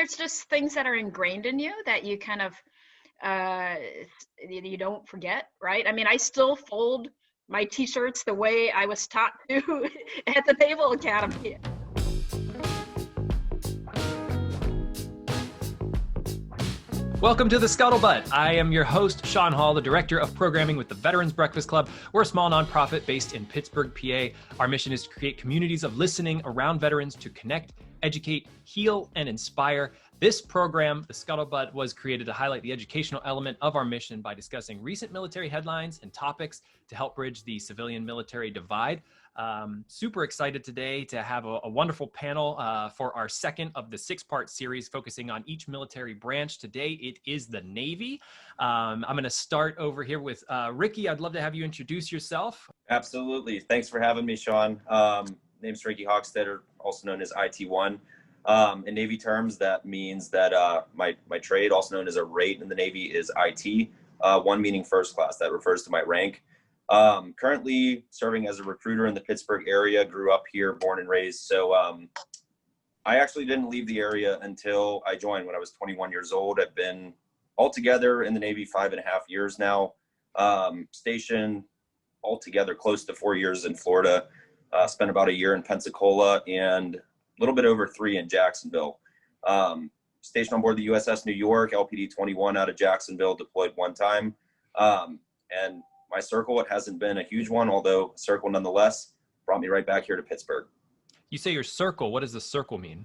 there's just things that are ingrained in you that you kind of, you don't forget, right? I mean, I still fold my t-shirts the way I was taught to at the Naval Academy. Welcome to the Scuttlebutt. I am your host, Sean Hall, the Director of Programming with the Veterans Breakfast Club. We're a small nonprofit based in Pittsburgh, PA. Our mission is to create communities of listening around veterans to connect, educate, heal, and inspire. This program, the Scuttlebutt, was created to highlight the educational element of our mission by discussing recent military headlines and topics to help bridge the civilian-military divide. Super excited today to have a wonderful panel for our second of the 6-part series focusing on each military branch. Today it is the Navy. I'm going to start over here with Ricky. I'd love to have you introduce yourself. Absolutely. Thanks for having me, Sean. Name's Ricky Hoechstetter, also known as IT1. In Navy terms, that means that my trade, also known as a rate in the Navy, is IT. One meaning first class. That refers to my rank. Currently serving as a recruiter in the Pittsburgh area, grew up here, born and raised. So I actually didn't leave the area until I joined when I was 21 years old. I've been altogether in the Navy 5.5 years now. Stationed altogether close to 4 years in Florida. Spent about a year in Pensacola and a little bit over 3 in Jacksonville. Stationed on board the USS New York, LPD 21 out of Jacksonville, deployed one time. And my circle, it hasn't been a huge one, although a circle nonetheless, brought me right back here to Pittsburgh. You say your circle. What does the circle mean?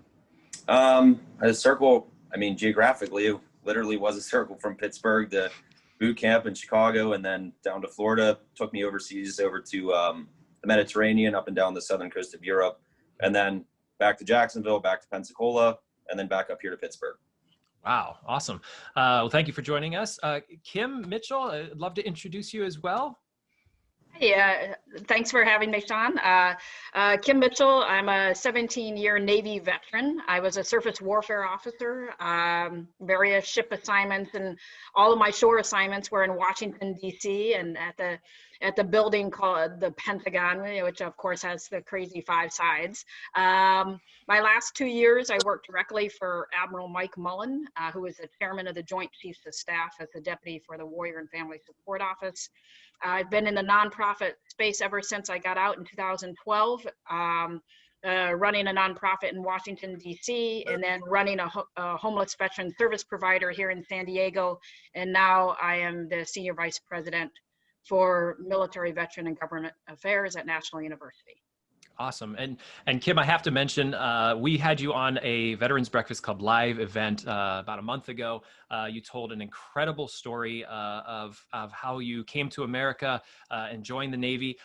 A circle, I mean, geographically, it literally was a circle from Pittsburgh to boot camp in Chicago and then down to Florida. Took me overseas over to the Mediterranean, up and down the southern coast of Europe, and then back to Jacksonville, back to Pensacola, and then back up here to Pittsburgh. Wow, awesome. Well, thank you for joining us. Kim Mitchell, I'd love to introduce you as well. Yeah, thanks for having me, Sean. Kim Mitchell, I'm a 17-year Navy veteran. I was a surface warfare officer, various ship assignments, and all of my shore assignments were in Washington, D.C. and at the building called the Pentagon, which of course has the crazy 5 sides. My last 2 years, I worked directly for Admiral Mike Mullen, who was the chairman of the Joint Chiefs of Staff as the deputy for the Warrior and Family Support Office. I've been in the nonprofit space ever since I got out in 2012, running a nonprofit in Washington, D.C., and then running a homeless veteran service provider here in San Diego. And now I am the senior vice president for military, veteran, and government affairs at National University. Awesome. And Kim, I have to mention, we had you on a Veterans Breakfast Club live event about a month ago. You told an incredible story of how you came to America and joined the Navy.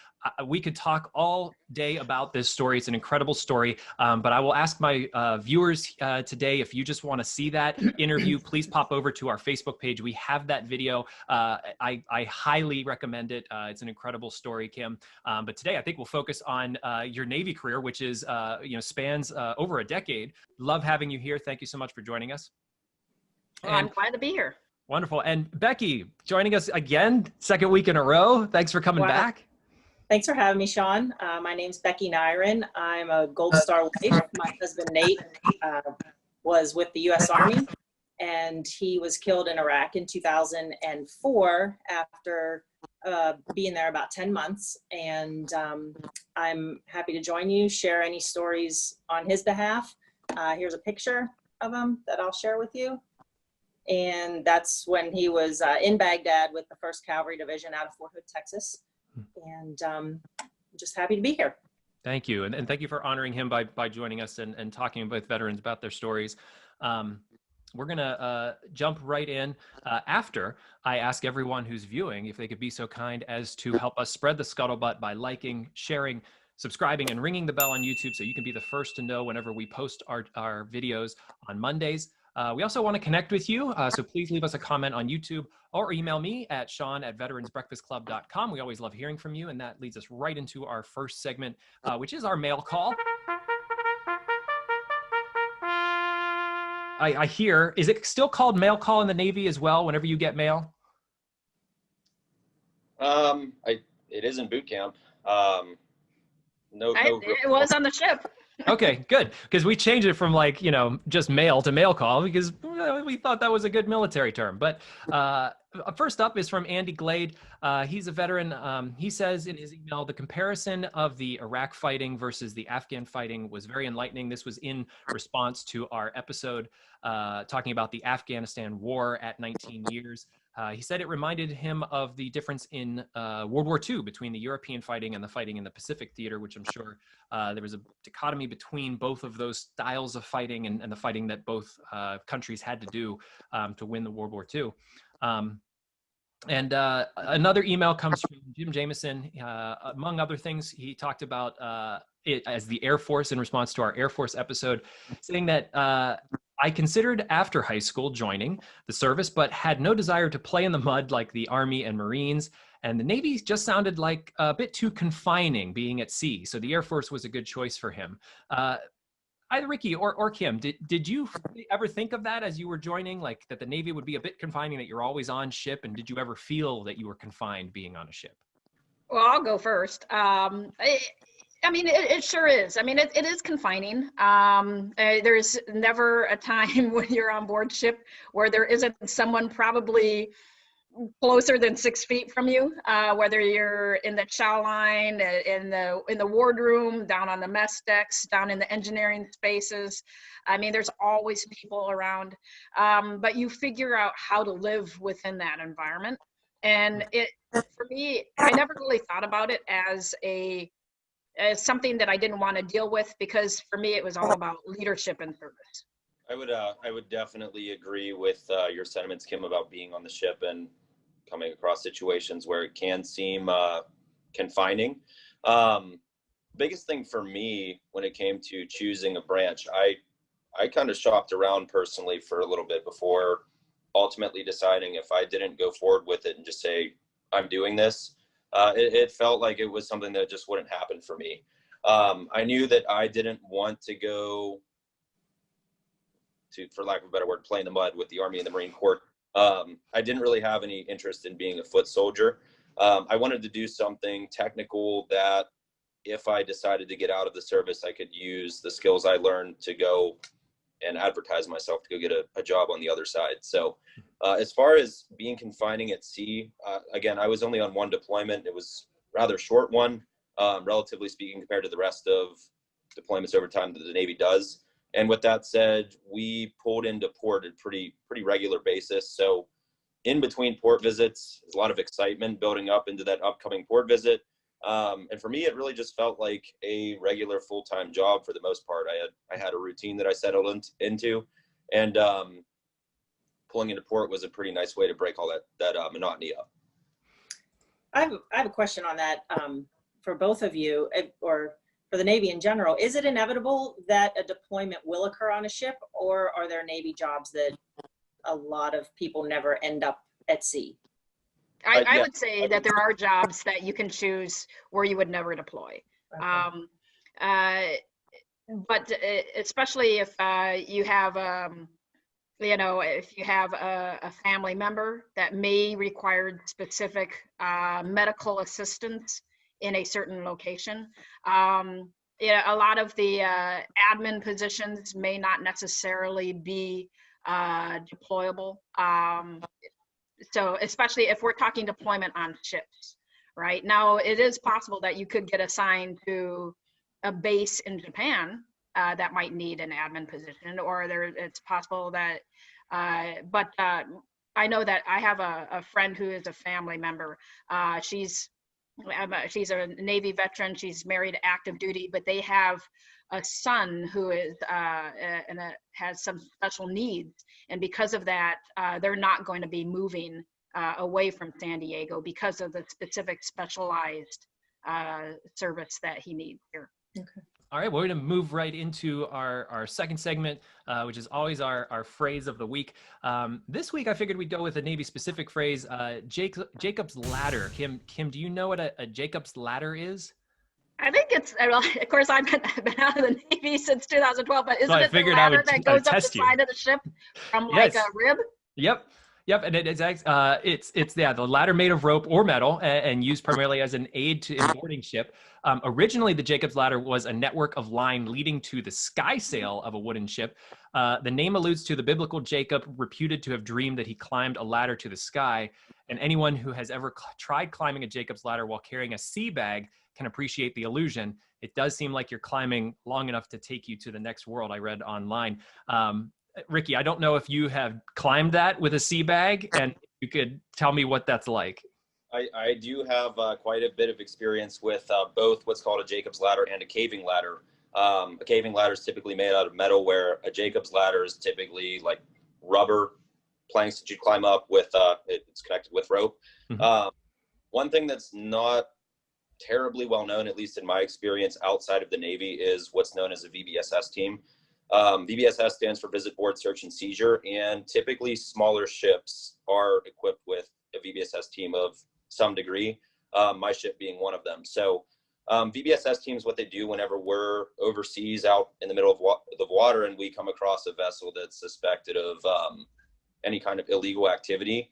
We could talk all day about this story. It's an incredible story, but I will ask my viewers today, if you just want to see that interview, please pop over to our Facebook page. We have that video. I highly recommend it. It's an incredible story, Kim. But today I think we'll focus on your Navy career, which is, spans over a decade. Love having you here. Thank you so much for joining us. Well, I'm glad to be here. Wonderful. And Becky, joining us again, second week in a row. Thanks for coming back. Thanks for having me, Sean. My name's Becky Nyron. I'm a Gold Star wife. My husband, Nate, was with the U.S. Army, and he was killed in Iraq in 2004 after being there about 10 months. And I'm happy to join you, share any stories on his behalf. Here's a picture of him that I'll share with you. And that's when he was in Baghdad with the 1st Cavalry Division out of Fort Hood, Texas. And I'm just happy to be here. Thank you. And thank you for honoring him by joining us and talking with veterans about their stories. We're going to jump right in after I ask everyone who's viewing if they could be so kind as to help us spread the Scuttlebutt by liking, sharing, subscribing, and ringing the bell on YouTube so you can be the first to know whenever we post our videos on Mondays. We also want to connect with you, so please leave us a comment on YouTube or email me at sean@veteransbreakfastclub.com. We always love hearing from you, and that leads us right into our first segment, which is our mail call. I hear, is it still called mail call in the Navy as well whenever you get mail? It is in boot camp. It was on the ship. Okay, good. Because we changed it from like, just male to male call because we thought that was a good military term. But first up is from Andy Glade. He's a veteran. He says in his email, the comparison of the Iraq fighting versus the Afghan fighting was very enlightening. This was in response to our episode talking about the Afghanistan war at 19 years. He said it reminded him of the difference in World War II between the European fighting and the fighting in the Pacific theater, which I'm sure there was a dichotomy between both of those styles of fighting and the fighting that both countries had to do to win the World War II. And another email comes from Jim Jameson. Among other things, he talked about it as the Air Force in response to our Air Force episode, saying that I considered after high school joining the service, but had no desire to play in the mud like the Army and Marines. And the Navy just sounded like a bit too confining being at sea. So the Air Force was a good choice for him. Either Ricky or Kim, did you ever think of that as you were joining, like that the Navy would be a bit confining, that you're always on ship? And did you ever feel that you were confined being on a ship? Well, I'll go first. I mean, it sure is. I mean, it is confining. There's never a time when you're on board ship where there isn't someone probably closer than 6 feet from you, whether you're in the chow line, in the wardroom, down on the mess decks, down in the engineering spaces. I mean, there's always people around, but you figure out how to live within that environment. And for me, I never really thought about it as something that I didn't want to deal with, because for me, it was all about leadership and service. I would definitely agree with your sentiments, Kim, about being on the ship and coming across situations where it can seem confining. Biggest thing for me when it came to choosing a branch, I kind of shopped around personally for a little bit before ultimately deciding if I didn't go forward with it and just say, I'm doing this. It felt like it was something that just wouldn't happen for me. I knew that I didn't want to go to, for lack of a better word, play in the mud with the Army and the Marine Corps. I didn't really have any interest in being a foot soldier. I wanted to do something technical that if I decided to get out of the service, I could use the skills I learned to go and advertise myself to go get a job on the other side. So as far as being confining at sea, again, I was only on one deployment. It was a rather short one, relatively speaking, compared to the rest of deployments over time that the Navy does. And with that said, we pulled into port at a pretty regular basis. So in between port visits, there's a lot of excitement building up into that upcoming port visit. And for me, it really just felt like a regular full-time job for the most part. I had a routine that I settled into, and pulling into port was a pretty nice way to break all that monotony up. I have a question on that for both of you, or for the Navy in general. Is it inevitable that a deployment will occur on a ship, or are there Navy jobs that a lot of people never end up at sea? I would say that there are jobs that you can choose where you would never deploy. Okay. But especially if you have, if you have a family member that may require specific medical assistance in a certain location. A lot of the admin positions may not necessarily be deployable. So especially if we're talking deployment on ships, right? Now, it is possible that you could get assigned to a base in Japan that might need an admin position, or it's possible that, but I know that I have a friend who is a family member. She's a Navy veteran. She's married active duty, but they have a son who is has some special needs, and because of that, they're not going to be moving away from San Diego because of the specific specialized service that he needs here. Okay. All right, we're going to move right into our second segment, which is always our phrase of the week. This week, I figured we'd go with a Navy-specific phrase, Jacob's Ladder. Kim, do you know what a Jacob's Ladder is? I think it's, of course, I've been out of the Navy since 2012, but isn't it the ladder that goes up the side of the ship from like a rib? Yep. Yep, and it's the ladder made of rope or metal and used primarily as an aid to in boarding ship. Originally, the Jacob's ladder was a network of line leading to the skysail of a wooden ship. The name alludes to the biblical Jacob, reputed to have dreamed that he climbed a ladder to the sky. And anyone who has ever tried climbing a Jacob's ladder while carrying a sea bag can appreciate the illusion. It does seem like you're climbing long enough to take you to the next world, I read online. Ricky, I don't know if you have climbed that with a sea bag, and you could tell me what that's like. I do have quite a bit of experience with both what's called a Jacob's ladder and a caving ladder. A caving ladder is typically made out of metal, where a Jacob's ladder is typically like rubber planks that you climb up with. It's connected with rope. Mm-hmm. One thing that's not terribly well known, at least in my experience outside of the Navy, is what's known as a VBSS team. VBSS stands for Visit, Board, Search, and Seizure, and typically smaller ships are equipped with a VBSS team of some degree, my ship being one of them. So VBSS teams, what they do whenever we're overseas out in the middle of the water and we come across a vessel that's suspected of any kind of illegal activity,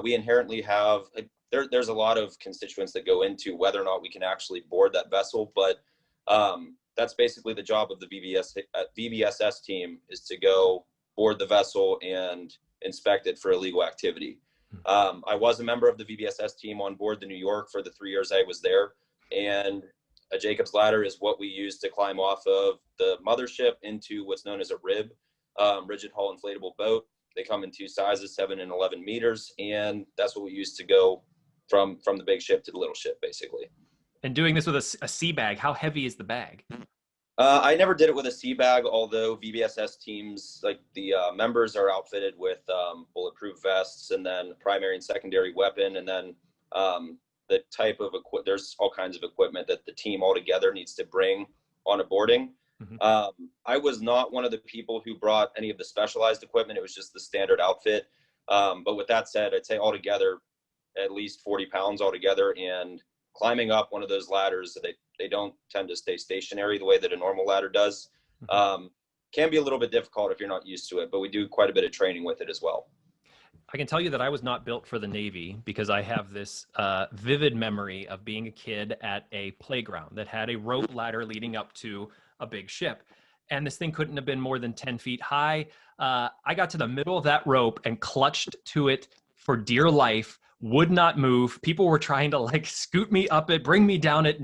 we inherently have, there's a lot of constituents that go into whether or not we can actually board that vessel, but that's basically the job of the VBSS team, is to go board the vessel and inspect it for illegal activity. I was a member of the VBSS team on board the New York for the 3 years I was there, and a Jacob's ladder is what we use to climb off of the mothership into what's known as a RIB, rigid hull inflatable boat. They come in two sizes, 7 and 11 meters, and that's what we use to go from the big ship to the little ship, basically. And doing this with a sea bag, how heavy is the bag? I never did it with a sea bag, although VBSS teams, like the members, are outfitted with bulletproof vests, and then primary and secondary weapon, and then the type of there's all kinds of equipment that the team altogether needs to bring on a boarding. Mm-hmm. I was not one of the people who brought any of the specialized equipment. It was just the standard outfit. But with that said, I'd say altogether at least 40 pounds altogether, and climbing up one of those ladders, they don't tend to stay stationary the way that a normal ladder does. Can be a little bit difficult if you're not used to it, but we do quite a bit of training with it as well. I can tell you that I was not built for the Navy, because I have this vivid memory of being a kid at a playground that had a rope ladder leading up to a big ship. And this thing couldn't have been more than 10 feet high. I got to the middle of that rope and clutched to it for dear life, would not move. People were trying to like scoot me up it, bring me down it,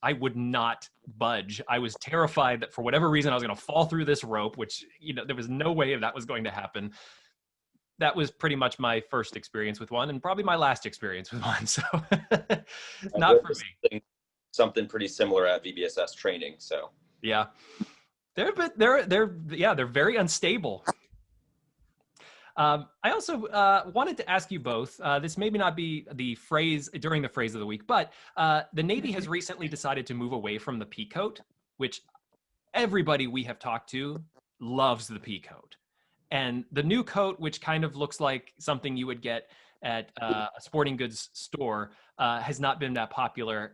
I would not budge. I was terrified that for whatever reason I was going to fall through this rope, which, there was no way that was going to happen. That was pretty much my first experience with one, and probably my last experience with one. So not for me. Something pretty similar at VBSS training. So yeah, they're very unstable. I also wanted to ask you both, this maybe not be the phrase during the phrase of the week, but the Navy has recently decided to move away from the peacoat, which everybody we have talked to loves the peacoat. And the new coat, which kind of looks like something you would get at a sporting goods store, has not been that popular.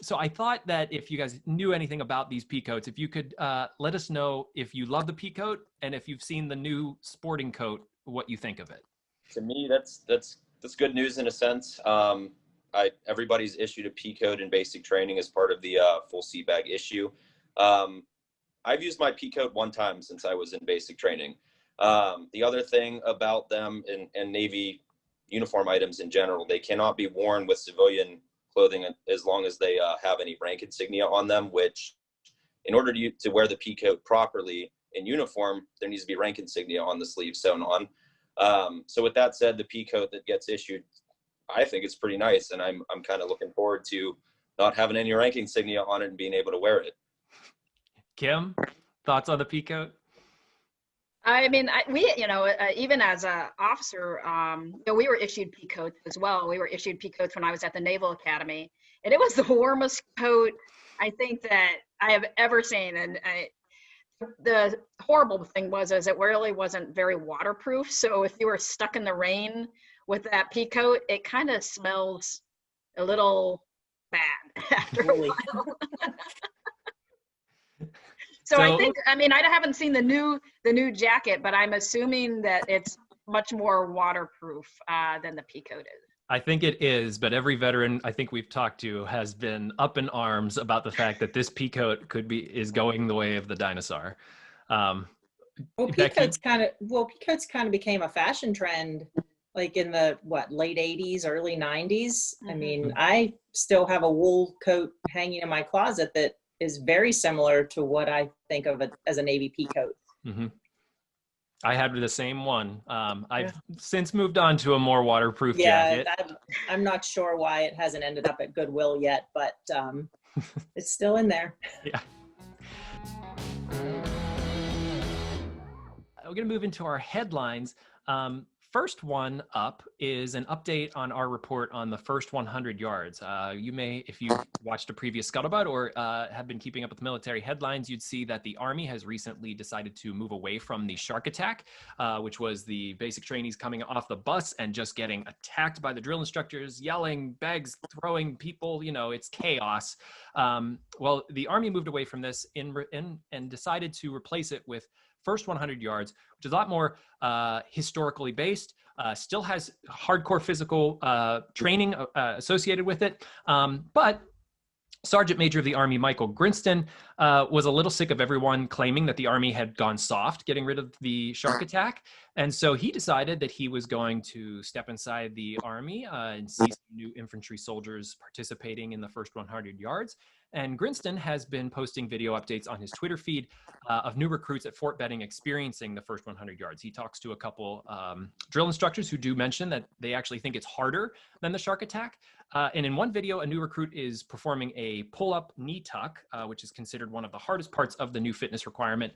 So I thought that if you guys knew anything about these peacoats, if you could let us know if you love the peacoat, and if you've seen the new sporting coat, what you think of it. To me, that's good news in a sense. Everybody's issued a peacoat in basic training as part of the full sea bag issue. I've used my peacoat one time since I was in basic training. The other thing about them and Navy uniform items in general, they cannot be worn with civilian clothing as long as they have any rank insignia on them, which in order to wear the peacoat properly in uniform, there needs to be rank insignia on the sleeve sewn on. So with that said, the peacoat that gets issued, I think it's pretty nice, and I'm kind of looking forward to not having any rank insignia on it and being able to wear it. Kim, thoughts on the peacoat? I mean, even as an officer, we were issued peacoats as well. We were issued peacoats when I was at the Naval Academy, and it was the warmest coat I think that I have ever seen. And the horrible thing was it really wasn't very waterproof. So if you were stuck in the rain with that peacoat, it kind of smells a little bad after a while. So I think, I haven't seen the new jacket, but I'm assuming that it's much more waterproof than the pea coat is. I think it is, but every veteran I think we've talked to has been up in arms about the fact that this pea coat is going the way of the dinosaur. Well, pea Becky? coats kind of became a fashion trend, like in the late 80s, early 90s. I mean, I still have a wool coat hanging in my closet that is very similar to what I think of as a Navy pea coat. Mm-hmm. I had the same one. I've since moved on to a more waterproof jacket. I'm not sure why it hasn't ended up at Goodwill yet, but it's still in there. Yeah. We're going to move into our headlines. First one up is an update on our report on the first 100 yards. You may, if you've watched a previous Scuttlebutt or have been keeping up with military headlines, you'd see that the Army has recently decided to move away from the shark attack, which was the basic trainees coming off the bus and just getting attacked by the drill instructors, yelling, bags, throwing people, it's chaos. Well, the Army moved away from this and decided to replace it with first 100 yards, which is a lot more historically based, still has hardcore physical training associated with it. But Sergeant Major of the Army Michael Grinston was a little sick of everyone claiming that the Army had gone soft getting rid of the shark attack. And so he decided that he was going to step inside the Army and see some new infantry soldiers participating in the first 100 yards. And Grinston has been posting video updates on his Twitter feed of new recruits at Fort Benning experiencing the first 100 yards. He talks to a couple drill instructors who do mention that they actually think it's harder than the shark attack. And in one video, a new recruit is performing a pull-up knee tuck, which is considered one of the hardest parts of the new fitness requirement.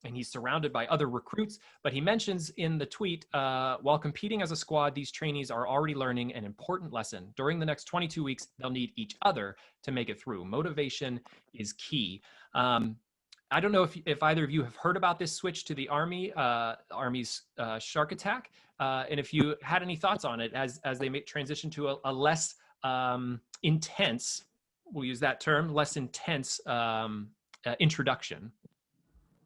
And he's surrounded by other recruits, but he mentions in the tweet, while competing as a squad, these trainees are already learning an important lesson. During the next 22 weeks, they'll need each other to make it through. Motivation is key. I don't know if either of you have heard about this switch to the Army's shark attack, and if you had any thoughts on it as they make transition to a less intense, we'll use that term, less intense introduction.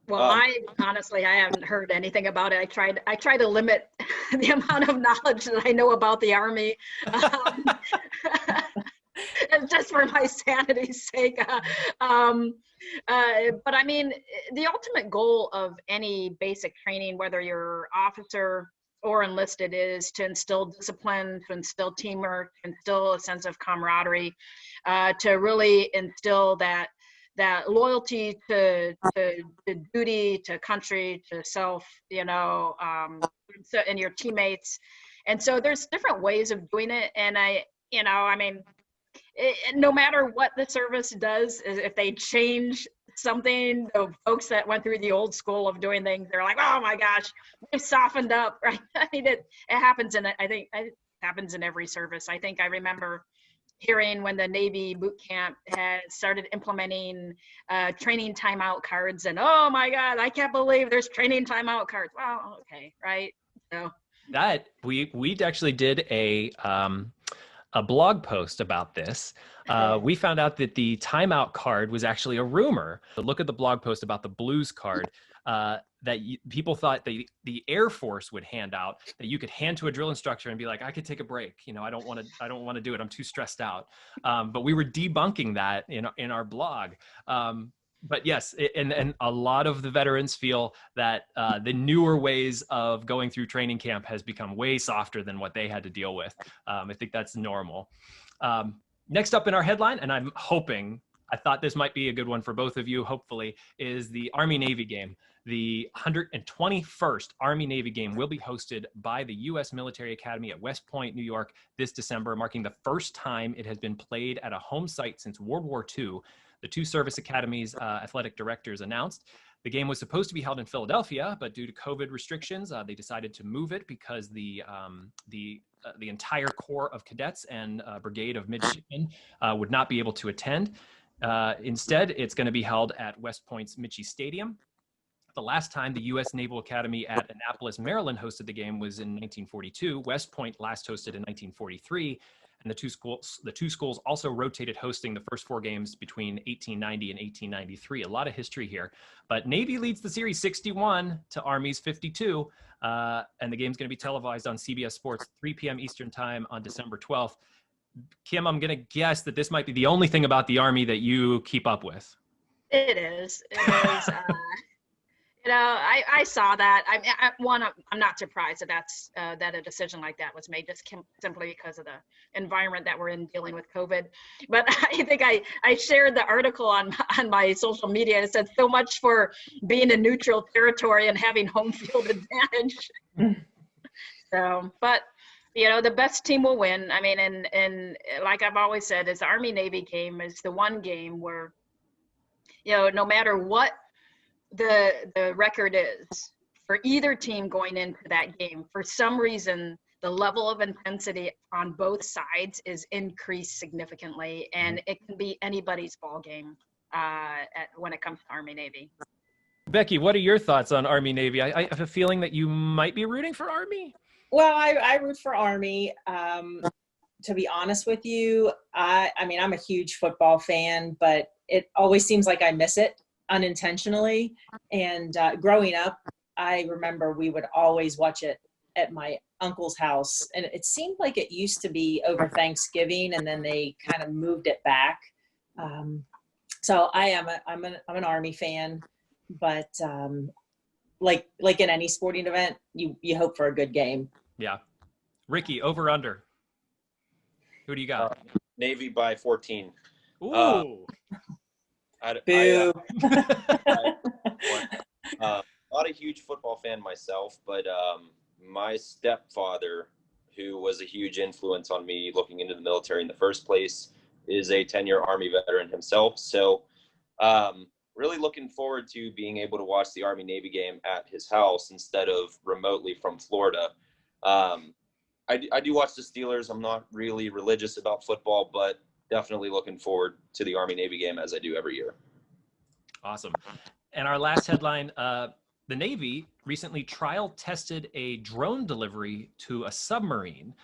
Well, I haven't heard anything about it. I try to limit the amount of knowledge that I know about the Army, just for my sanity's sake. But I mean, the ultimate goal of any basic training, whether you're officer or enlisted, is to instill discipline, to instill teamwork, to instill a sense of camaraderie, to really instill that loyalty to duty, to country, to self, and your teammates. And so there's different ways of doing it. And no matter what the service does, if they change something, the folks that went through the old school of doing things, they're like, oh my gosh, they've softened up, right? I mean, it happens it happens in every service. I think I remember hearing when the Navy boot camp had started implementing training timeout cards, and oh my God, I can't believe there's training timeout cards. Well, okay, right? So that we actually did a blog post about this. We found out that the timeout card was actually a rumor. Look at the blog post about the blues card that people thought the Air Force would hand out, that you could hand to a drill instructor and be like, I could take a break. I don't want to do it. I'm too stressed out. But we were debunking that in our blog. But yes, and a lot of the veterans feel that the newer ways of going through training camp has become way softer than what they had to deal with. I think that's normal. Next up in our headline, and I thought this might be a good one for both of you, hopefully, is the Army-Navy game. The 121st Army-Navy game will be hosted by the U.S. Military Academy at West Point, New York this December, marking the first time it has been played at a home site since World War II. The two service academies' athletic directors announced. The game was supposed to be held in Philadelphia, but due to COVID restrictions, they decided to move it because the entire Corps of Cadets and Brigade of Midshipmen would not be able to attend. Instead, it's going to be held at West Point's Mitchie Stadium. The last time the U.S. Naval Academy at Annapolis, Maryland hosted the game was in 1942. West Point last hosted in 1943. And the two schools also rotated hosting the first 4 games between 1890 and 1893. A lot of history here. But Navy leads the series 61 to Army's 52. And the game's going to be televised on CBS Sports, 3 p.m. Eastern Time on December 12th. Kim, I'm going to guess that this might be the only thing about the Army that you keep up with. It is. I saw that. I'm not surprised that a decision like that was made just simply because of the environment that we're in dealing with COVID. But I think I shared the article on my social media, and it said so much for being in neutral territory and having home field advantage. So, but the best team will win. I mean, and like I've always said, is the Army-Navy game is the one game where, no matter what the record is for either team going into that game, for some reason, the level of intensity on both sides is increased significantly, and it can be anybody's ball game when it comes to Army-Navy. Becky, what are your thoughts on Army-Navy? I have a feeling that you might be rooting for Army. Well, I root for Army. To be honest with you, I mean, I'm a huge football fan, but it always seems like I miss it unintentionally. And growing up, I remember we would always watch it at my uncle's house. And it seemed like it used to be over Thanksgiving, and then they kind of moved it back. So I'm an Army fan, but like in any sporting event, you hope for a good game. Yeah. Ricky, over under. Who do you got? Navy by 14. Ooh. Boo. Not a huge football fan myself, but my stepfather, who was a huge influence on me looking into the military in the first place, is a 10-year Army veteran himself. So really looking forward to being able to watch the Army-Navy game at his house instead of remotely from Florida. I do watch the Steelers. I'm not really religious about football, but definitely looking forward to the Army-Navy game as I do every year. Awesome. And our last headline, the Navy recently trial tested a drone delivery to a submarine.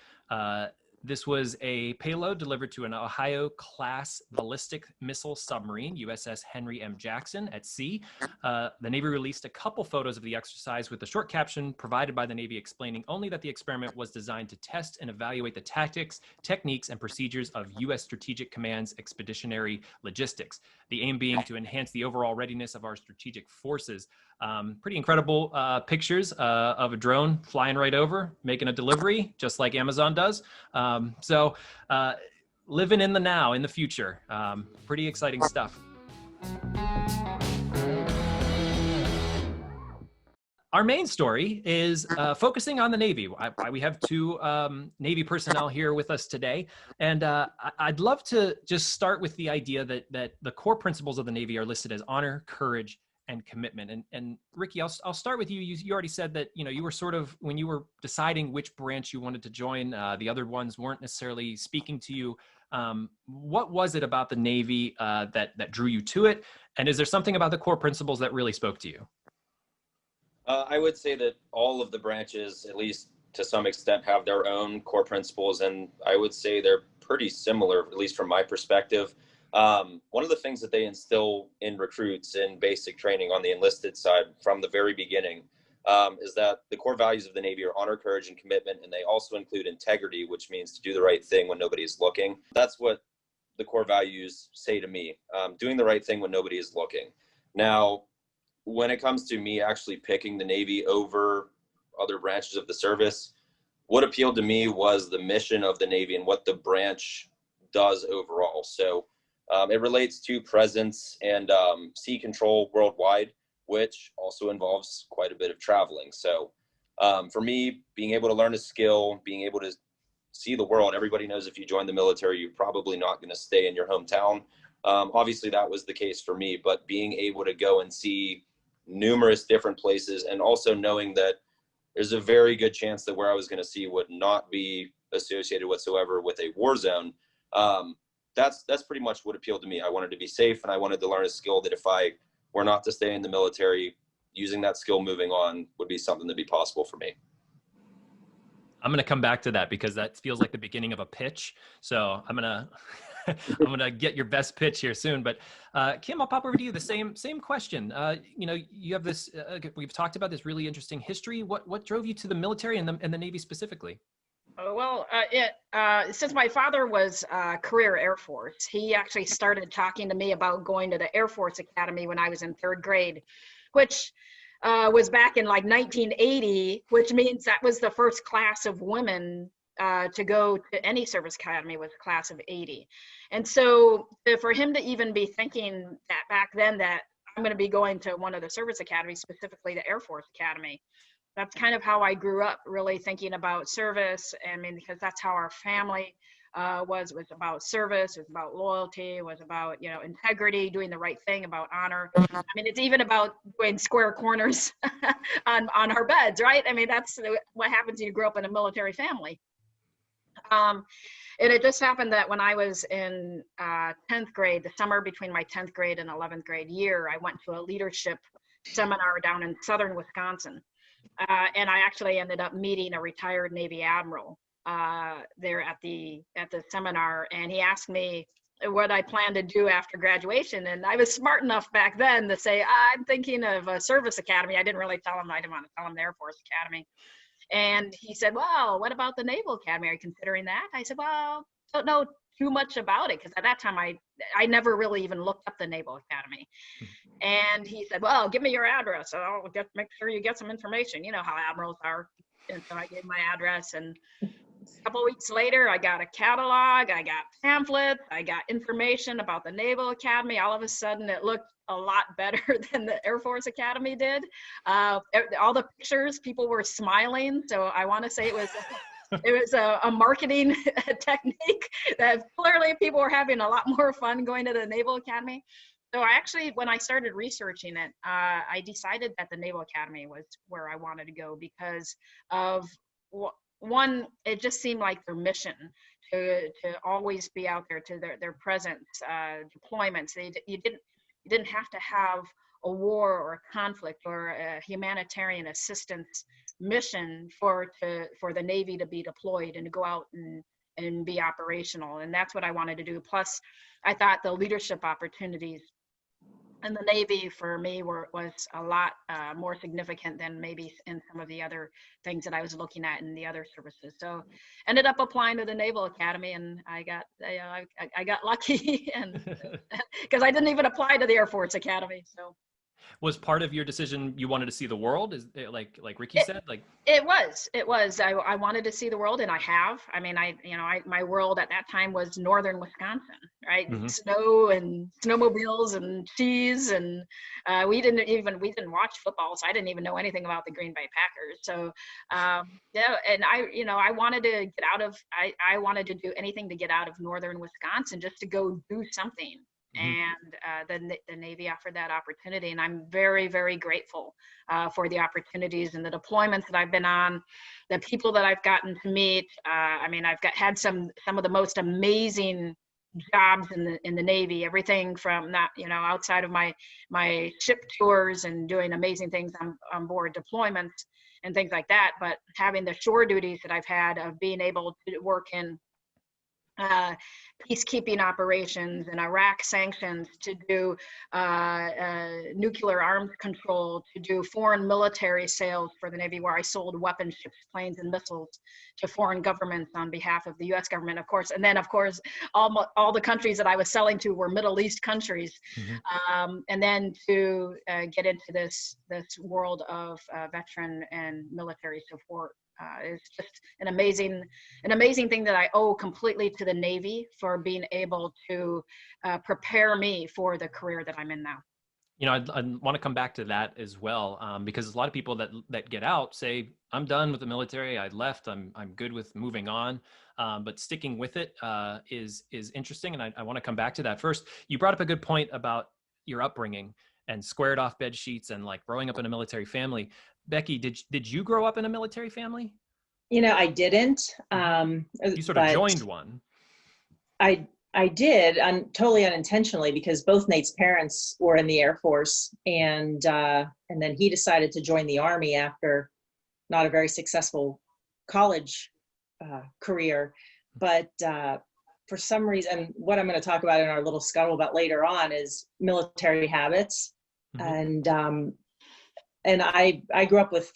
This was a payload delivered to an Ohio-class ballistic missile submarine, USS Henry M. Jackson, at sea. The Navy released a couple photos of the exercise with a short caption provided by the Navy explaining only that the experiment was designed to test and evaluate the tactics, techniques, and procedures of U.S. Strategic Command's expeditionary logistics. The aim being to enhance the overall readiness of our strategic forces. Pretty incredible pictures of a drone flying right over, making a delivery, just like Amazon does. So living in the now, in the future. Pretty exciting stuff. Our main story is focusing on the Navy. We have 2 Navy personnel here with us today. And I'd love to just start with the idea that the core principles of the Navy are listed as honor, courage, and commitment. And Ricky, I'll start with you. You already said that, you were sort of, when you were deciding which branch you wanted to join, the other ones weren't necessarily speaking to you. What was it about the Navy that drew you to it? And is there something about the core principles that really spoke to you? I would say that all of the branches, at least to some extent, have their own core principles, and I would say they're pretty similar, at least from my perspective. One of the things that they instill in recruits in basic training on the enlisted side from the very beginning is that the core values of the Navy are honor, courage, and commitment, and they also include integrity, which means to do the right thing when nobody is looking. That's what the core values say to me, doing the right thing when nobody is looking. Now, when it comes to me actually picking the Navy over other branches of the service, what appealed to me was the mission of the Navy and what the branch does overall. So it relates to presence and sea control worldwide, which also involves quite a bit of traveling. So for me, being able to learn a skill, being able to see the world, everybody knows if you join the military, you're probably not going to stay in your hometown. Obviously, that was the case for me, but being able to go and see numerous different places, and also knowing that there's a very good chance that where I was going to see would not be associated whatsoever with a war zone. That's pretty much what appealed to me. I wanted to be safe, and I wanted to learn a skill that if I were not to stay in the military, using that skill moving on would be something that'd be possible for me. I'm going to come back to that because that feels like the beginning of a pitch. So I'm going to I'm going to get your best pitch here soon. But Kim, I'll pop over to you. The same question. You have this. We've talked about this really interesting history. What drove you to the military and the Navy specifically? Well, since my father was career Air Force, he actually started talking to me about going to the Air Force Academy when I was in 3rd grade, which was back in like 1980, which means that was the first class of women to go to any service academy, was a class of 80. And so for him to even be thinking that back then that I'm going to be going to one of the service academies, specifically the Air Force Academy, that's kind of how I grew up, really thinking about service. I mean, because that's how our family was about service, was about loyalty, was about, integrity, doing the right thing, about honor. I mean, it's even about doing square corners on our beds, right? I mean, that's what happens when you grow up in a military family. And it just happened that when I was in 10th grade, the summer between my 10th grade and 11th grade year, I went to a leadership seminar down in southern Wisconsin. And I actually ended up meeting a retired Navy admiral there at the seminar, and he asked me what I planned to do after graduation. And I was smart enough back then to say, I'm thinking of a service academy. I didn't really tell him, I didn't want to tell him the Air Force Academy. And he said, well, what about the Naval Academy? Are you considering that? I said, well, don't know too much about it, because at that time I never really even looked up the Naval Academy. And he said, well, give me your address. I'll make sure you get some information. You know how admirals are. And so I gave my address, and a couple of weeks later, I got a catalog, I got pamphlets, I got information about the Naval Academy. All of a sudden, it looked a lot better than the Air Force Academy did. All the pictures, people were smiling. So I want to say it was a marketing technique that clearly people were having a lot more fun going to the Naval Academy. So I actually, when I started researching it, I decided that the Naval Academy was where I wanted to go because of one, it just seemed like their mission to always be out there, to their presence, deployments. You didn't have to have a war or a conflict or a humanitarian assistance mission for the Navy to be deployed and to go out and be operational. And that's what I wanted to do. Plus, I thought the leadership opportunities in the Navy for me was a lot more significant than maybe in some of the other things that I was looking at in the other services. So ended up applying to the Naval Academy, and I got lucky, and because I didn't even apply to the Air Force Academy. So was part of your decision you wanted to see the world? Is it like Ricky said? Like it was. I wanted to see the world, and I have. I mean, my world at that time was northern Wisconsin, right? Mm-hmm. Snow and snowmobiles and cheese, and we didn't watch football, so I didn't even know anything about the Green Bay Packers. So and I wanted to get out of. I wanted to do anything to get out of northern Wisconsin, just to go do something. And the Navy offered that opportunity, and I'm very, very grateful for the opportunities and the deployments that I've been on, the people that I've gotten to meet. I mean, I've had some of the most amazing jobs in the Navy. Everything from that, outside of my ship tours and doing amazing things on board deployments and things like that, but having the shore duties that I've had of being able to work in peacekeeping operations in Iraq, sanctions, to do nuclear arms control, to do foreign military sales for the Navy, where I sold weapons, ships, planes, and missiles to foreign governments on behalf of the U.S. government, of course. And then, of course, all the countries that I was selling to were Middle East countries. Mm-hmm. And then to get into this world of veteran and military support. It's just an amazing thing that I owe completely to the Navy for being able to prepare me for the career that I'm in now. I want to come back to that as well, because a lot of people that get out say, I'm done with the military. I left. I'm good with moving on. But sticking with it is interesting. And I want to come back to that. First, you brought up a good point about your upbringing and squared off bed sheets and like growing up in a military family. Becky, did you grow up in a military family? I didn't. You sort of joined one. I did, totally unintentionally, because both Nate's parents were in the Air Force, and then he decided to join the Army after not a very successful college career, but for some reason, what I'm going to talk about in our little scuttlebutt later on is military habits. Mhm. And I grew up with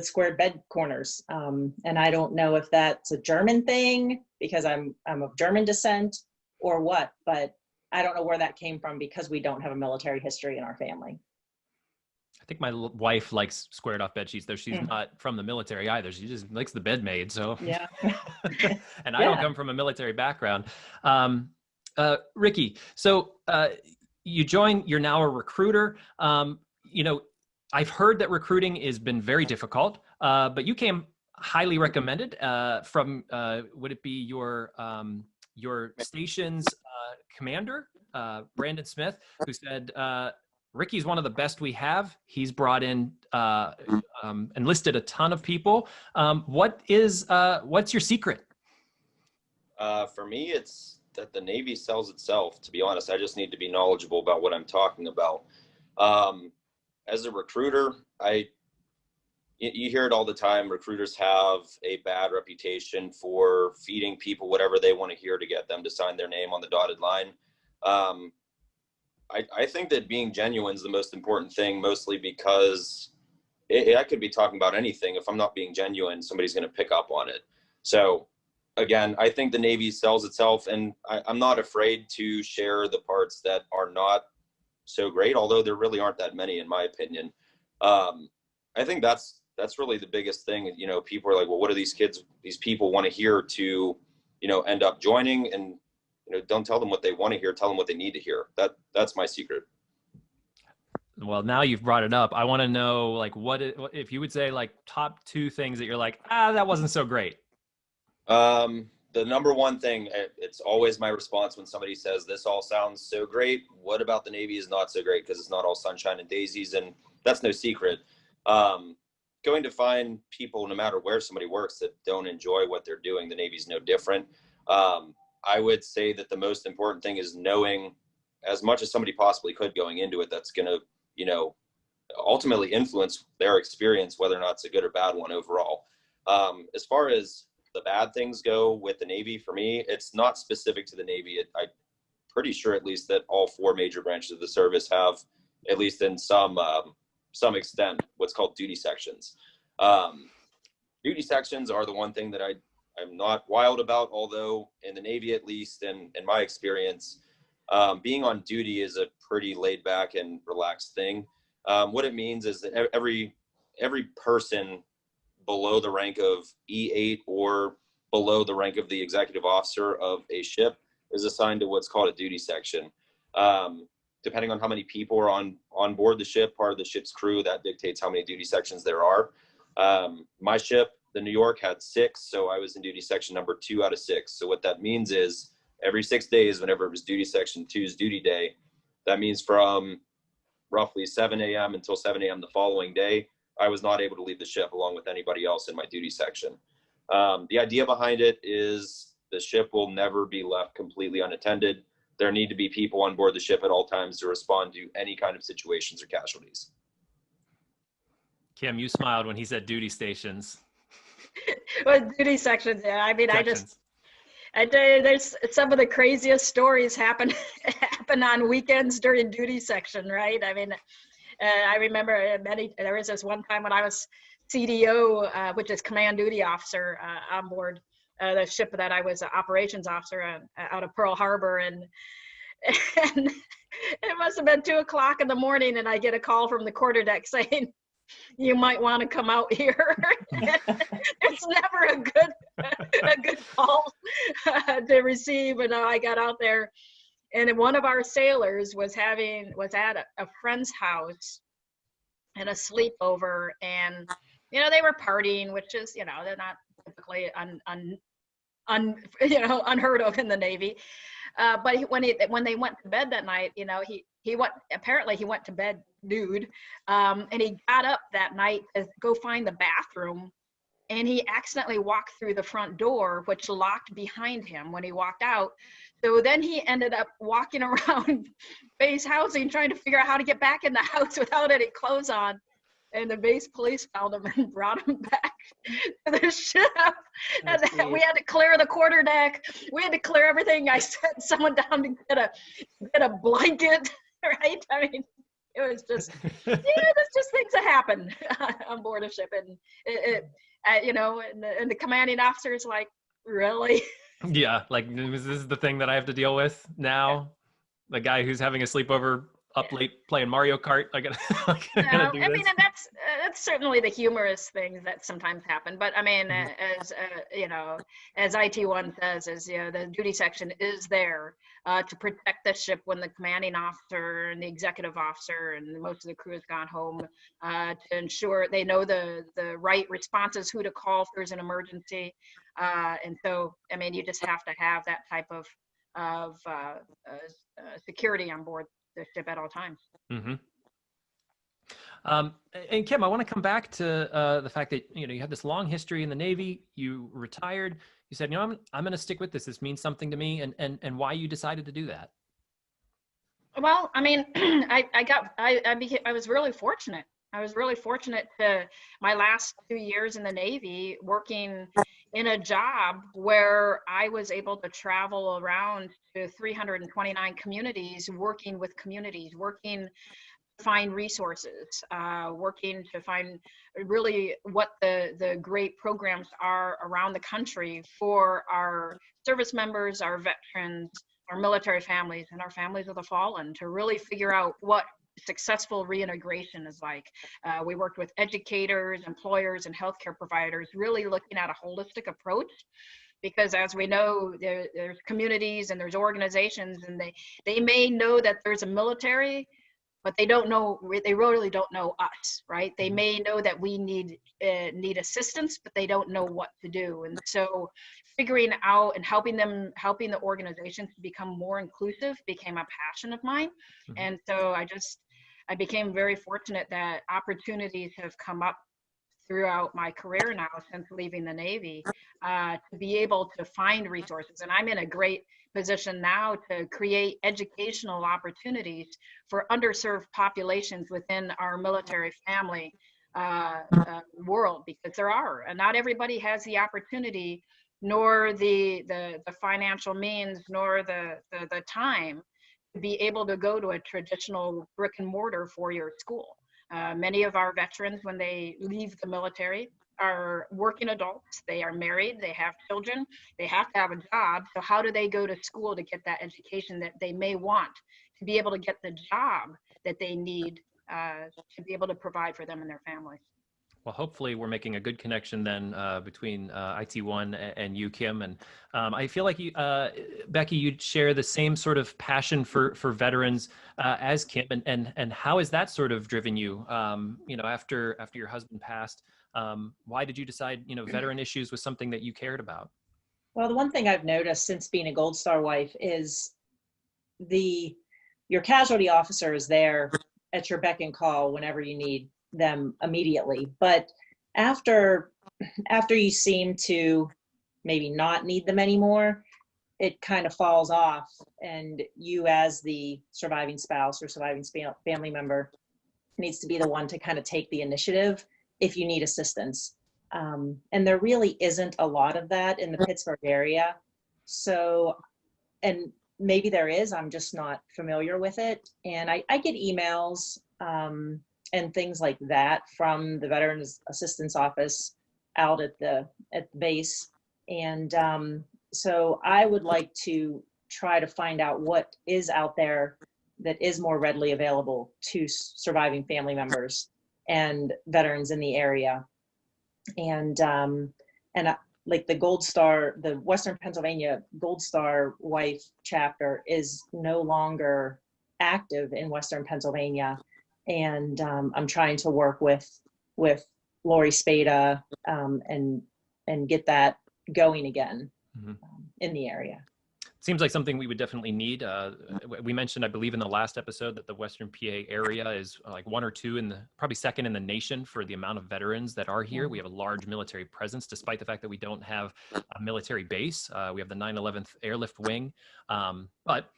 squared bed corners, and I don't know if that's a German thing because I'm of German descent or what, but I don't know where that came from because we don't have a military history in our family. I think my wife likes squared off bed sheets, though she's not from the military either. She just likes the bed made. So, Yeah. and I don't come from a military background. Ricky, so you're now a recruiter. You know, I've heard that recruiting has been very difficult, but you came highly recommended from, would it be your station's commander, Brandon Smith, who said, Ricky's one of the best we have. He's brought in, enlisted a ton of people. What's your secret? For me, it's that the Navy sells itself. To be honest, I just need to be knowledgeable about what I'm talking about. As a recruiter, you hear it all the time. Recruiters have a bad reputation for feeding people whatever they want to hear to get them to sign their name on the dotted line. I think that being genuine is the most important thing, mostly because I could be talking about anything. If I'm not being genuine, somebody's going to pick up on it. So again, I think the Navy sells itself, and I'm not afraid to share the parts that are not so great, although there really aren't that many in my opinion. I think that's really the biggest thing. You know, people are like, well, what do these people want to hear to, end up joining? And don't tell them what they want to hear, tell them what they need to hear. That's my secret. Well, now you've brought it up. I want to know, like, what if you would say, like, top 2 things that you're like, that wasn't so great. The number one thing, it's always my response when somebody says, this all sounds so great, what about the Navy is not so great? Because it's not all sunshine and daisies, and that's no secret. Going to find people, no matter where somebody works, that don't enjoy what they're doing. The Navy's no different. I would say that the most important thing is knowing as much as somebody possibly could going into it. That's going to, ultimately influence their experience, whether or not it's a good or bad one overall. As far as the bad things go with the Navy, for me, it's not specific to the Navy. I'm pretty sure at least that all 4 major branches of the service have, at least in some extent, what's called duty sections. Duty sections are the one thing that I'm not wild about, although in the Navy, at least in my experience, being on duty is a pretty laid back and relaxed thing. What it means is that every person below the rank of E8 or below the rank of the executive officer of a ship is assigned to what's called a duty section. Depending on how many people are on board the ship, part of the ship's crew, that dictates how many duty sections there are. My ship, the New York, had 6, so I was in duty section number 2 out of 6. So what that means is every 6 days, whenever it was duty section 2's duty day, that means from roughly 7 a.m. until 7 a.m. the following day, I was not able to leave the ship along with anybody else in my duty section. The idea behind it is the ship will never be left completely unattended. There need to be people on board the ship at all times to respond to any kind of situations or casualties. Kim, you smiled when he said duty stations. Well, duty sections, yeah. I mean, Sections. I tell you, there's some of the craziest stories happen on weekends during duty section, right? I mean, I remember there was this one time when I was CDO, which is command duty officer, on board the ship that I was an operations officer out of Pearl Harbor, and it must have been 2:00 in the morning, and I get a call from the quarterdeck saying, you might want to come out here. It's never a good call to receive. And I got out there, and one of our sailors was at a friend's house and a sleepover, and they were partying, which is they're not typically unheard of in the Navy. But when they went to bed that night, he went to bed nude, and he got up that night to go find the bathroom, and he accidentally walked through the front door, which locked behind him when he walked out. So then he ended up walking around base housing trying to figure out how to get back in the house without any clothes on. and the base police found him and brought him back to the ship. And then we had to clear the quarterdeck. We had to clear everything. I sent someone down to get a blanket, right? I mean, it was just, there's just things that happen on board a ship. And and the commanding officer is like, really? Yeah, like, this is the thing that I have to deal with now. Yeah. The guy who's having a sleepover up late playing Mario Kart. I gotta do this. I mean, and that's certainly the humorous things that sometimes happen. But I mean, as IT1 says, the duty section is there to protect the ship when the commanding officer and the executive officer and most of the crew has gone home, to ensure they know the right responses, who to call if there's an emergency. And so, I mean, you just have to have that type of security on board the ship at all times. Mm-hmm. And Kim, I want to come back to the fact that you have this long history in the Navy. You retired. You said, I'm going to stick with this. This means something to me, and why you decided to do that. Well, I mean, I was really fortunate. I was really fortunate to my last 2 years in the Navy working in a job where I was able to travel around to 329 communities, working with communities, working to find resources, working to find really what the great programs are around the country for our service members, our veterans, our military families, and our families of the fallen, to really figure out what successful reintegration is like. We worked with educators, employers, and healthcare providers, really looking at a holistic approach, because as we know, there's communities and there's organizations, and they may know that there's a military, but they really don't know us, right? They may know that we need assistance, but they don't know what to do. And so figuring out and helping the organizations to become more inclusive became a passion of mine. Mm-hmm. And so I became very fortunate that opportunities have come up throughout my career now since leaving the Navy, to be able to find resources. And I'm in a great position now to create educational opportunities for underserved populations within our military family world, because there are, and not everybody has the opportunity, nor the financial means, nor the time to be able to go to a traditional brick and mortar four-year school. Many of our veterans, when they leave the military, are working adults. They are married, they have children, they have to have a job. So how do they go to school to get that education that they may want to be able to get the job that they need to be able to provide for them and their families? Well, hopefully we're making a good connection then between IT1 and you, Kim. And I feel like you, Becky, you'd share the same sort of passion for veterans as Kim. And how has that sort of driven you? After your husband passed, why did you decide veteran issues was something that you cared about? Well, the one thing I've noticed since being a Gold Star wife is your casualty officer is there at your beck and call whenever you need them immediately. But after you seem to maybe not need them anymore, it kind of falls off, and you as the surviving spouse or surviving family member needs to be the one to kind of take the initiative if you need assistance. And there really isn't a lot of that in the Pittsburgh area. So, and maybe there is, I'm just not familiar with it. And I get emails and things like that from the Veterans Assistance Office out at the base. And so I would like to try to find out what is out there that is more readily available to surviving family members and veterans in the area. And like the Gold Star, the Western Pennsylvania Gold Star Wife chapter is no longer active in Western Pennsylvania. And I'm trying to work with Lori Spada and get that going again in the area. Seems like something we would definitely need. We mentioned, I believe in the last episode, that the Western PA area is like one or two probably second in the nation for the amount of veterans that are here. We have a large military presence, despite the fact that we don't have a military base. We have the 911th Airlift Wing. But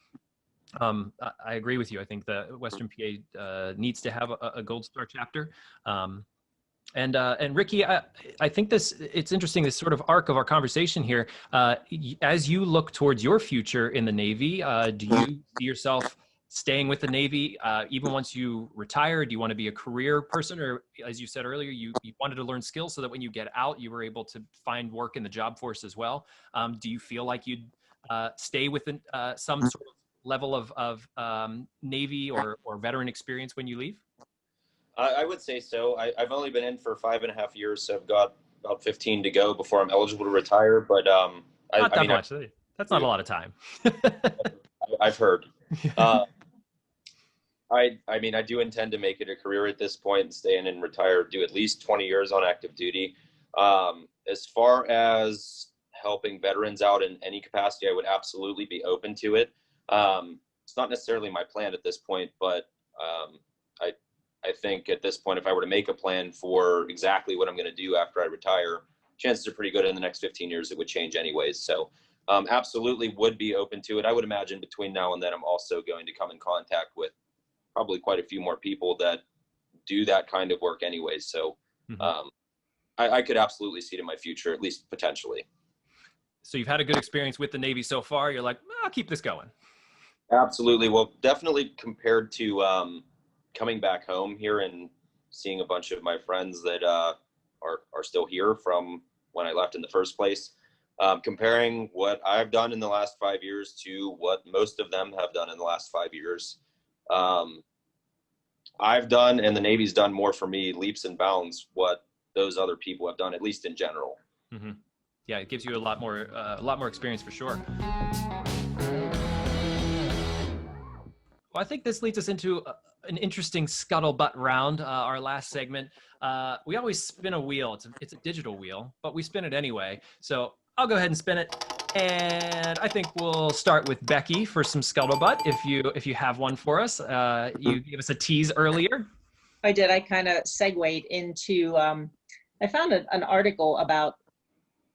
I agree with you. I think the Western PA needs to have a Gold Star chapter. And Ricky, I think it's interesting, this sort of arc of our conversation here. As you look towards your future in the Navy, do you see yourself staying with the Navy even once you retire? Do you want to be a career person, or as you said earlier, you wanted to learn skills so that when you get out, you were able to find work in the job force as well? Do you feel like you'd stay within some sort of level of Navy or veteran experience when you leave? I would say so. I've only been in for 5.5 years, so I've got about 15 to go before I'm eligible to retire. But Not that much. That's not a lot of time. I've heard. I mean, I do intend to make it a career at this point and stay in and retire, do at least 20 years on active duty. As far as helping veterans out in any capacity, I would absolutely be open to it. It's not necessarily my plan at this point, but I think at this point, if I were to make a plan for exactly what I'm going to do after I retire, chances are pretty good in the next 15 years it would change anyways. So absolutely would be open to it. I would imagine between now and then I'm also going to come in contact with probably quite a few more people that do that kind of work anyways. So I could absolutely see it in my future, at least potentially. So you've had a good experience with the Navy so far. You're like, I'll keep this going. Absolutely. Well, definitely compared to coming back home here and seeing a bunch of my friends that are still here from when I left in the first place, comparing what I've done in the last 5 years to what most of them have done in the last 5 years. I've done, and the Navy's done more for me, leaps and bounds, what those other people have done, at least in general. Mm-hmm. Yeah, it gives you a lot more experience for sure. Well, I think this leads us into an interesting scuttlebutt round, our last segment. We always spin a wheel. It's a digital wheel, but we spin it anyway. So I'll go ahead and spin it. And I think we'll start with Becky for some scuttlebutt, if you have one for us. You gave us a tease earlier. I did. I kind of segued into, I found an article about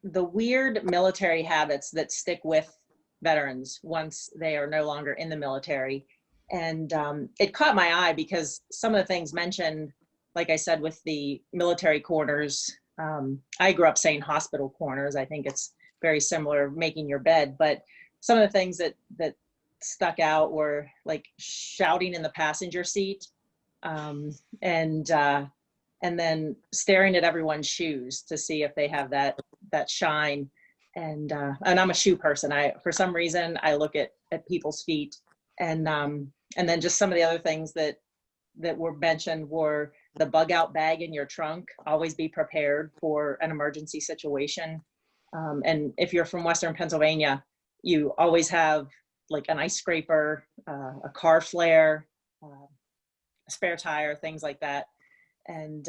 the weird military habits that stick with veterans once they are no longer in the military. And it caught my eye because some of the things mentioned, like I said, with the military corners, I grew up saying hospital corners. I think it's very similar, making your bed. But some of the things that stuck out were like shouting in the passenger seat, and then staring at everyone's shoes to see if they have that shine. And I'm a shoe person. For some reason, I look at people's feet. And then just some of the other things that were mentioned were the bug out bag in your trunk. Always be prepared for an emergency situation. And if you're from Western Pennsylvania, you always have like an ice scraper, a car flare, a spare tire, things like that. And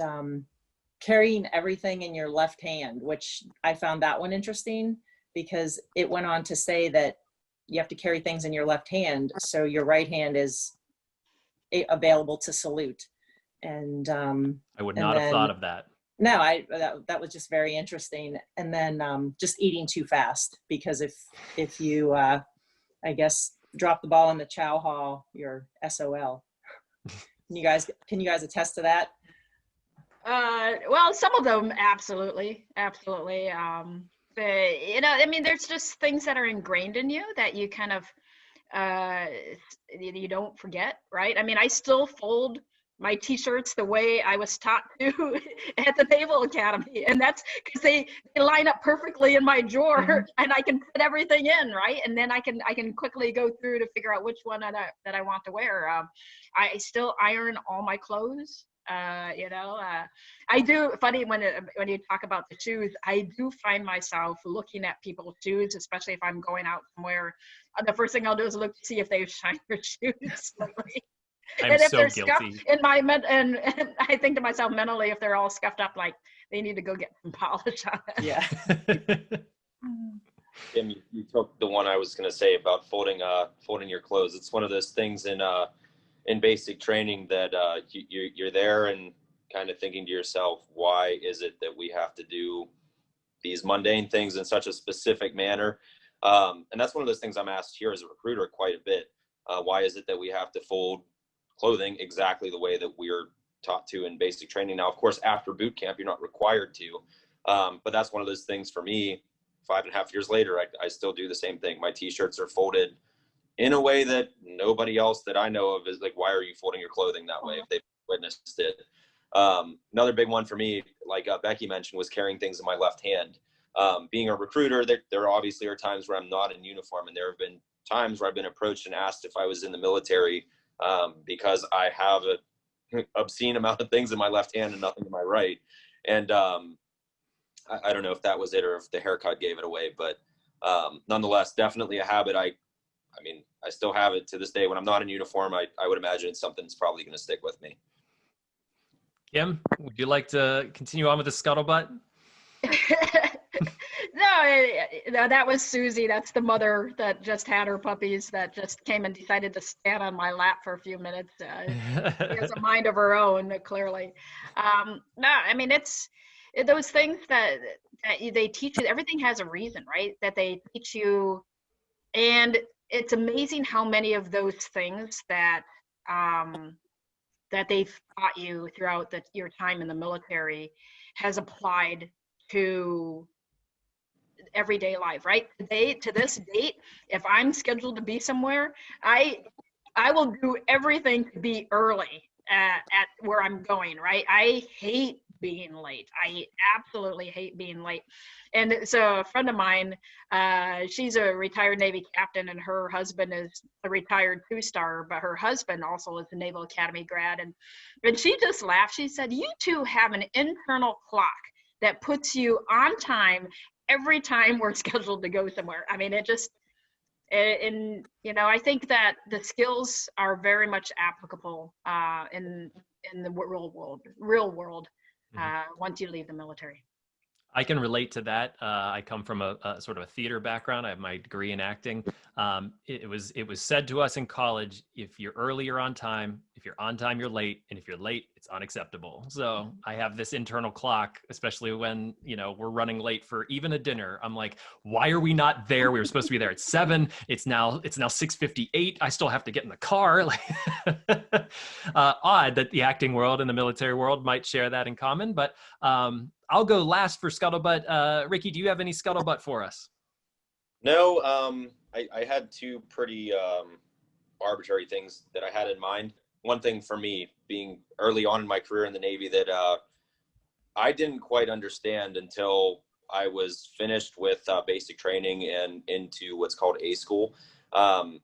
carrying everything in your left hand, which I found that one interesting because it went on to say that you have to carry things in your left hand, so your right hand is available to salute. And I would not have thought of that. No, that was just very interesting. And then just eating too fast, because if you I guess drop the ball in the chow hall, you're SOL. Can you guys attest to that? Well, some of them absolutely. I mean, there's just things that are ingrained in you that you kind of, you don't forget, right? I mean, I still fold my t-shirts the way I was taught to at the Naval Academy. And that's because they line up perfectly in my drawer and I can fit everything in, right? And then I can quickly go through to figure out which one that I want to wear. I still iron all my clothes. I do, funny when you talk about the shoes, I do find myself looking at people's shoes, especially if I'm going out somewhere. The first thing I'll do is look to see if they've shined their shoes lately. I'm and if so they're guilty. Scuffed in my and I think to myself mentally, if they're all scuffed up, like they need to go get some polish on it. Yeah. Tim, you took the one I was going to say about folding your clothes. It's one of those things in basic training that you're there and kind of thinking to yourself, why is it that we have to do these mundane things in such a specific manner? And that's one of those things I'm asked here as a recruiter quite a bit. Why is it that we have to fold clothing exactly the way that we're taught to in basic training? Now, of course, after boot camp, you're not required to, but that's one of those things for me. 5.5 years later, I still do the same thing. My t-shirts are folded in a way that nobody else that I know of is like, why are you folding your clothing that way if they've witnessed it? Another big one for me, like Becky mentioned, was carrying things in my left hand. Being a recruiter, there obviously are times where I'm not in uniform, and there have been times where I've been approached and asked if I was in the military, because I have an obscene amount of things in my left hand and nothing in my right. And I don't know if that was it or if the haircut gave it away, but nonetheless, definitely a habit. I mean, I still have it to this day. When I'm not in uniform, I would imagine it's something that's probably going to stick with me. Kim, would you like to continue on with the scuttlebutt? No, that was Susie. That's the mother that just had her puppies that just came and decided to stand on my lap for a few minutes. She has a mind of her own, clearly. No, I mean, it's those things that they teach you. Everything has a reason, right? That they teach you. And it's amazing how many of those things that that they've taught you throughout your time in the military has applied to everyday life, right? Today, to this date, if I'm scheduled to be somewhere, I will do everything to be early at where I'm going, right? I hate being late. I absolutely hate being late. And so a friend of mine, she's a retired Navy captain, and her husband is a retired 2-star, but her husband also is a Naval Academy grad. And she just laughed. She said, "You two have an internal clock that puts you on time every time we're scheduled to go somewhere." I mean, it just, and you know, I think that the skills are very much applicable in the real world once you leave the military. I can relate to that. I come from a sort of a theater background. I have my degree in acting. It was said to us in college, if you're early, you're on time. If you're on time, you're late. And if you're late, it's unacceptable. So I have this internal clock, especially when, you know, we're running late for even a dinner. I'm like, why are we not there? We were supposed to be there at 7. It's now 6:58. I still have to get in the car. Like, odd that the acting world and the military world might share that in common, but I'll go last for scuttlebutt. Ricky, do you have any scuttlebutt for us? No, I had two pretty arbitrary things that I had in mind. One thing for me, being early on in my career in the Navy, that I didn't quite understand until I was finished with basic training and into what's called A school. The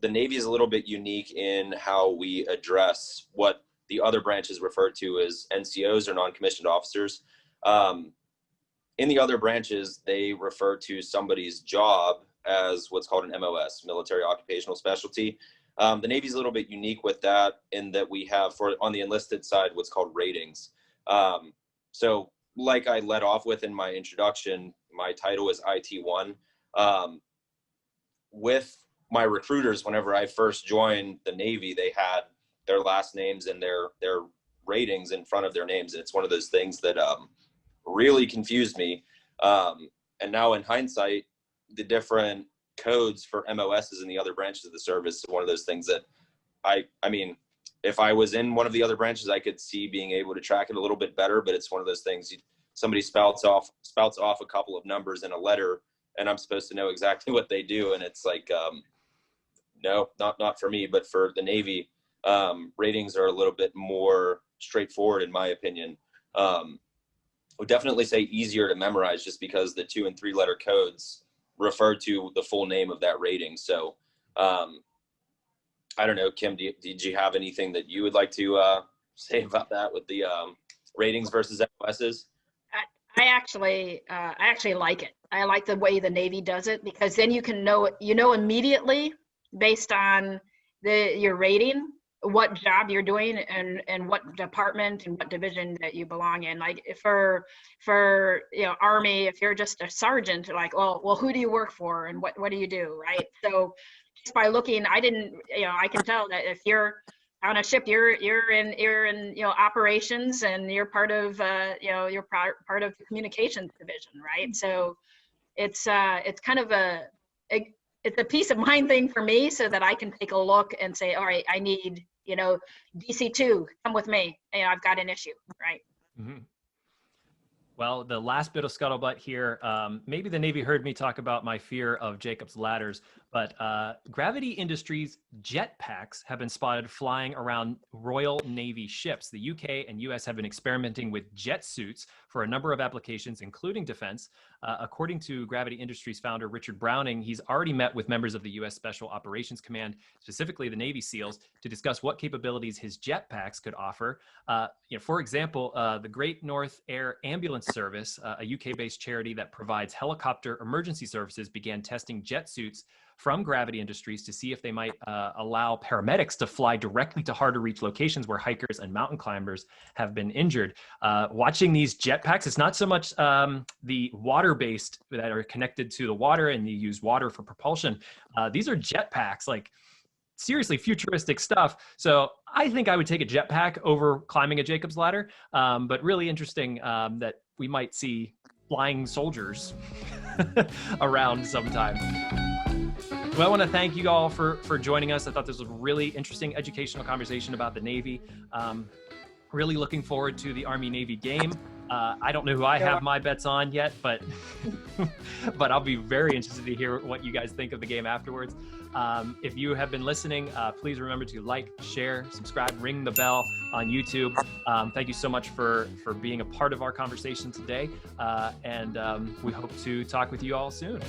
Navy is a little bit unique in how we address what the other branches refer to as NCOs, or non-commissioned officers. In the other branches, they refer to somebody's job as what's called an MOS, military occupational specialty. The Navy's a little bit unique with that, in that we have, on the enlisted side, what's called ratings. So like I led off with in my introduction, my title is IT1. With my recruiters, whenever I first joined the Navy, they had their last names and their ratings in front of their names. And it's one of those things that really confused me. And now in hindsight, the different codes for MOSs in the other branches of the service is one of those things that I mean, if I was in one of the other branches, I could see being able to track it a little bit better, but it's one of those things, somebody spouts off a couple of numbers in a letter, and I'm supposed to know exactly what they do. And it's like, no, not for me, but for the Navy, ratings are a little bit more straightforward, in my opinion. I would definitely say easier to memorize, just because the 2- and 3-letter codes refer to the full name of that rating. So I don't know, Kim, did you have anything that you would like to say about that with the ratings versus MOSs? I actually like it. I like the way the Navy does it, because then you can know immediately, based on your rating, what job you're doing and what department and what division that you belong in. Like for you know, Army, if you're just a sergeant, like, well, who do you work for and what do you do, right? So just by looking, I can tell that if you're on a ship, you're in you know, operations, and you're part of you know, you're part of the communications division, right? So it's kind of it's a peace of mind thing for me so that I can take a look and say, all right, I need, DC2, come with me. I've got an issue, right? Mm-hmm. Well, the last bit of scuttlebutt here, maybe the Navy heard me talk about my fear of Jacob's ladders, but Gravity Industries jetpacks have been spotted flying around Royal Navy ships. The UK and US have been experimenting with jet suits for a number of applications, including defense. According to Gravity Industries founder Richard Browning, he's already met with members of the US Special Operations Command, specifically the Navy SEALs, to discuss what capabilities his jetpacks could offer. For example, the Great North Air Ambulance Service, a UK-based charity that provides helicopter emergency services, began testing jet suits from Gravity Industries to see if they might allow paramedics to fly directly to hard-to-reach locations where hikers and mountain climbers have been injured. Watching these jetpacks, it's not so much the water-based that are connected to the water and you use water for propulsion. These are jetpacks, like seriously futuristic stuff. So I think I would take a jetpack over climbing a Jacob's ladder, but really interesting that we might see flying soldiers around sometime. Well, I want to thank you all for joining us. I thought this was a really interesting educational conversation about the Navy. Really looking forward to the Army-Navy game. I don't know who I have my bets on yet, but but I'll be very interested to hear what you guys think of the game afterwards. If you have been listening, please remember to like, share, subscribe, ring the bell on YouTube. Thank you so much for being a part of our conversation today. And we hope to talk with you all soon.